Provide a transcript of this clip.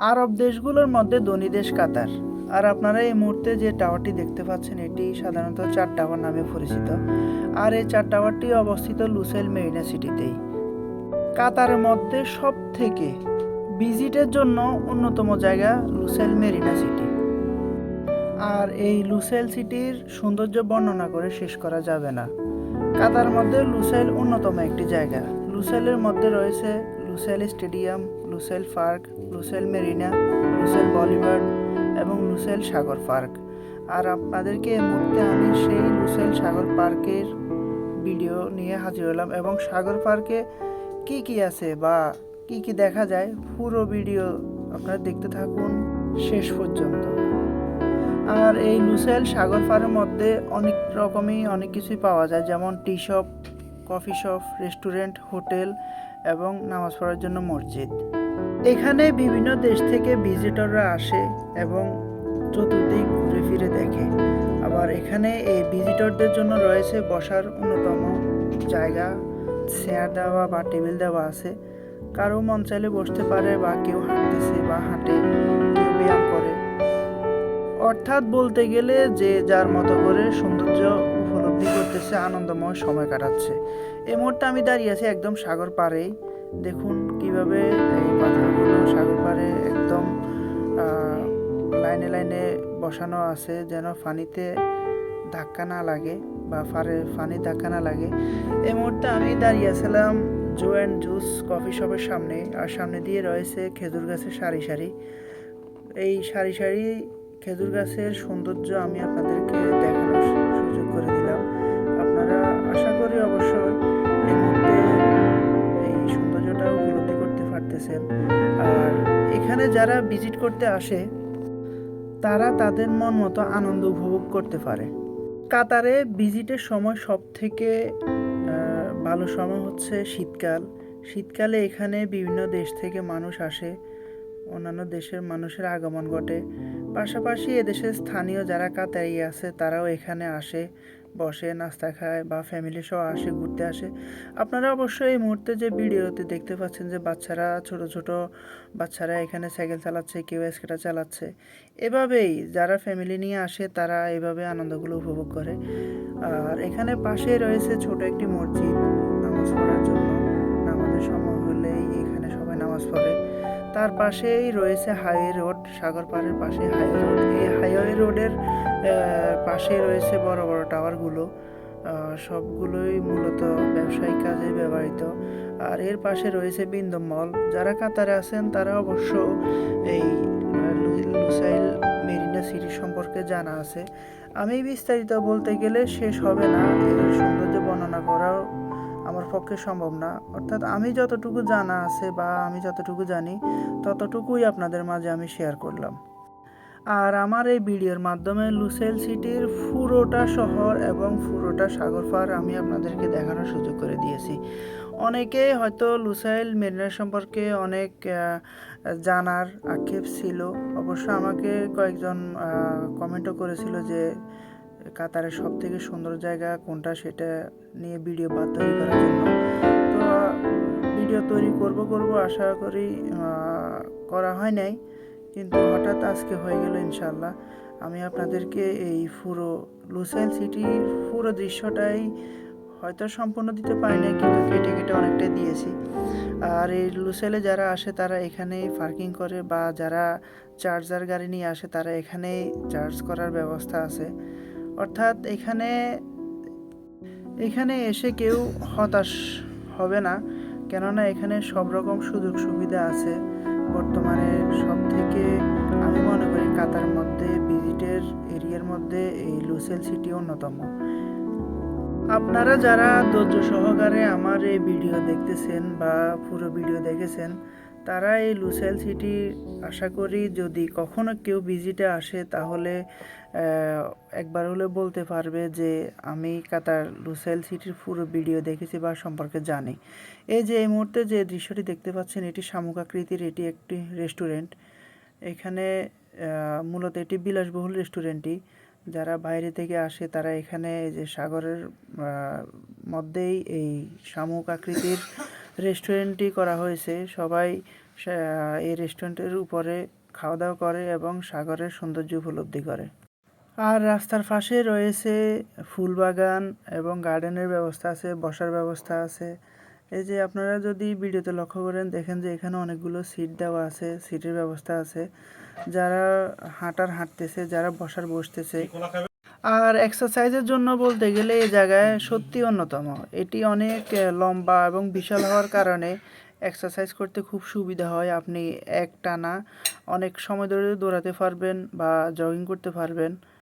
আরব দেশগুলোর মধ্যে ধনী দেশ কাতার। আর আপনারা এই মুহূর্তে যে টাওয়ারটি দেখতে পাচ্ছেন এটি সাধারণত 4 টাওয়ার নামে পরিচিত। আর এই 4 টাওয়ারটি অবস্থিত লুসাইল মেরিনা সিটিতেই। কাতারের মধ্যে সব থেকে ভিজিটের জন্য অন্যতম জায়গা লুসাইল মেরিনা সিটি। আর এই লুসাইল সিটির সৌন্দর্য বর্ণনা করে শেষ করা যাবে না। কাতার মধ্যে লুসাইল অন্যতম একটি জায়গা। লুসাইলের মধ্যে রয়েছে Lusail stadium, Lusail park, Lusail Marina, Lusail Bolivar এবং লুসাইল সাগর পার্ক। আর আপনাদেরকে এই মুহূর্তে আমি সেই লুসাইল সাগর পার্কের ভিডিও নিয়ে হাজির হলাম এবং সাগর পার্কে কি কি আছে বা কি কি দেখা যায় পুরো ভিডিও আপনারা দেখতে থাকুন শেষ পর্যন্ত। আর এই লুসাইল সাগর পাড়ের মধ্যে অনেক কিছুই পাওয়া যায়, যেমন টি shop, coffee shop, restaurant, hotel এবং নামাজ পড়ার জন্য মসজিদ। এখানে বিভিন্ন দেশ থেকে ভিজিটররা আসে এবং চতুর্দিক ঘুরে ফিরে দেখে। আবার এখানে এই ভিজিটরদের জন্য রয়েছে বসার অন্যতম জায়গা, চেয়ার দেওয়া বা টেবিল দেওয়া আছে। কারো মন চাইলে বসতে পারে বা কেউ হাঁটতেছে বা হাঁটে, কেউ ব্যায়াম করে। অর্থাৎ বলতে গেলে যে যার মতো করে সৌন্দর্য উপলব্ধি করতেছে, আনন্দময় সময় কাটাচ্ছে। এই মুহূর্তে আমি দাঁড়িয়ে আছি একদম সাগর পাড়েই। দেখুন কিভাবে এই পাথরগুলো সাগর পাড়ে একদম লাইনে লাইনে বসানো আছে, যেন পানিতে ধাক্কা না লাগে বা পানি ধাক্কা না লাগে। এই মুহূর্তে আমি দাঁড়িয়ে ছিলাম জো অ্যান্ড জুস কফি শপের সামনে। আর সামনে দিয়ে রয়েছে খেজুর গাছের সারি সারি। এই সারি সারি খেজুর গাছের সৌন্দর্য আমি আপনাদেরকে দেখানোর সুযোগ করে দিলাম। আপনারা আশা করি অবশ্যই এই মুহূর্তে এই সৌন্দর্যটা উপলব্ধি করতে পারতেছেন। আর এখানে যারা ভিজিট করতে আসে তারা তাদের মন মতো আনন্দ উপভোগ করতে পারে। কাতারে ভিজিটের সময় সব থেকে ভালো সময় হচ্ছে শীতকাল। শীতকালে এখানে বিভিন্ন দেশ থেকে মানুষ আসে, অন্যান্য দেশের মানুষের আগমন ঘটে। পাশাপাশি এদেশের স্থানীয় যারা কাতারি আছে তারাও এখানে আসে, বসে নাস্তা খায় বা ফ্যামিলি সহ আসে, ঘুরতে আসে। আপনারা অবশ্যই এই মুহূর্তে যে ভিডিওতে দেখতে পাচ্ছেন যে বাচ্চারা, ছোট ছোট বাচ্চারা এখানে সাইকেল চালাচ্ছে, কেউ স্কুটার চালাচ্ছে। এভাবেই যারা ফ্যামিলি নিয়ে আসে তারা এভাবে আনন্দগুলো উপভোগ করে। আর এখানে পাশে রয়েছে ছোট একটি মসজিদ নামাজ পড়ার জন্য। নামাজের সময় হলেই এখানে সবাই নামাজ পড়ে। তার পাশেই রয়েছে হাইওয়ে রোড, সাগর পাড়ের পাশে হাইওয়ে রোড। এই হাইওয়ে রোডের পাশে রয়েছে বড় বড় টাওয়ারগুলো। সবগুলোই মূলত ব্যবসায়িক কাজে ব্যবহৃত। আর এর পাশে রয়েছে বিন্দু মল। যারা কাতারে আছেন তারা অবশ্য এই লুসাইল মেরিনা সিটি সম্পর্কে জানা আছে। আমি বিস্তারিত বলতে গেলে শেষ হবে না, এর সৌন্দর্য বর্ণনা করাও আমার পক্ষে সম্ভব না। অর্থাৎ আমি যতটুকু জানা আছে বা আমি যতটুকু জানি ততটুকুই আপনাদের মাঝে আমি শেয়ার করলাম। আর আমার এই ভিডিওর মাধ্যমে লুসাইল সিটির পুরোটা শহর এবং পুরোটা সাগর পাড় আমি আপনাদেরকে দেখানোর সুযোগ করে দিয়েছি। অনেকে হয়তো লুসাইল মেরিনা সম্পর্কে অনেক জানার আক্ষেপ ছিল। অবশ্য আমাকে কয়েকজন কমেন্টও করেছিল যে কাতারের সব থেকে সুন্দর জায়গা কোনটা সেটা নিয়ে ভিডিও তৈরি করার জন্য। তো ভিডিও তৈরি করব আশা করি করা হয় নাই, কিন্তু হঠাৎ আজকে হয়ে গেল। ইনশাল্লাহ আমি আপনাদেরকে এই পুরো লুসাইল সিটির পুরো দৃশ্যটাই হয়তো সম্পূর্ণ দিতে পারি না, কিন্তু কেটে কেটে অনেকটাই দিয়েছি। আর এই লুসাইলে যারা আসে তারা এখানেই পার্কিং করে, বা যারা চার্জার গাড়ি নিয়ে আসে তারা এখানেই চার্জ করার ব্যবস্থা আছে। অর্থাৎ এখানে এসে কেউ হতাশ হবে না, কেননা এখানে সব রকম সুযোগ সুবিধা আছে। বর্তমানে সব থেকে আমি মনে করি কাতার মধ্যে ভিজিটের এরিয়ার মধ্যে এই লুসাইল সিটি অন্যতম। আপনারা যারা ধৈর্য সহকারে আমার এই ভিডিও দেখতেছেন বা পুরো ভিডিও দেখেছেন তারা এই লুসাইল সিটি আশা করি যদি কখনো কেউ ভিজিটে আসে তাহলে একবার হলে বলতে পারবে যে আমি কাতার লুসাইল সিটির পুরো ভিডিও দেখেছি বা সম্পর্কে জানি। এই যে এই মুহূর্তে যে দৃশ্যটি দেখতে পাচ্ছেন এটি শামুক আকৃতির, এটি একটি রেস্টুরেন্ট। এখানে মূলত এটি বিলাসবহুল রেস্টুরেন্টটি। যারা বাইরে থেকে আসে তারা এখানে এই যে সাগরের মধ্যেই এই শামুক আকৃতির রেস্টুরেন্টটি করা হয়েছে। সবাই এই রেস্টুরেন্টের উপরে খাওয়া দাওয়া করে এবং সাগরের সৌন্দর্য উপলব্ধি করে। আর রাস্তার পাশে রয়েছে ফুল বাগান এবং গার্ডেনের ব্যবস্থা আছে, বসার ব্যবস্থা আছে। এই যে আপনারা যদি ভিডিওতে লক্ষ্য করেন দেখেন যে এখানে অনেকগুলো সিট দেওয়া আছে, সিটের ব্যবস্থা আছে। যারা হাঁটতেছে, যারা বসতেছে। আর এক্সারসাইজের জন্য বলতে গেলে এই জায়গায় সত্যি অন্যতম। এটি অনেক লম্বা এবং বিশাল হওয়ার কারণে এক্সারসাইজ করতে খুব সুবিধা হয়। আপনি একটানা অনেক সময় ধরে দৌড়াতে পারবেন বা জগিং করতে পারবেন।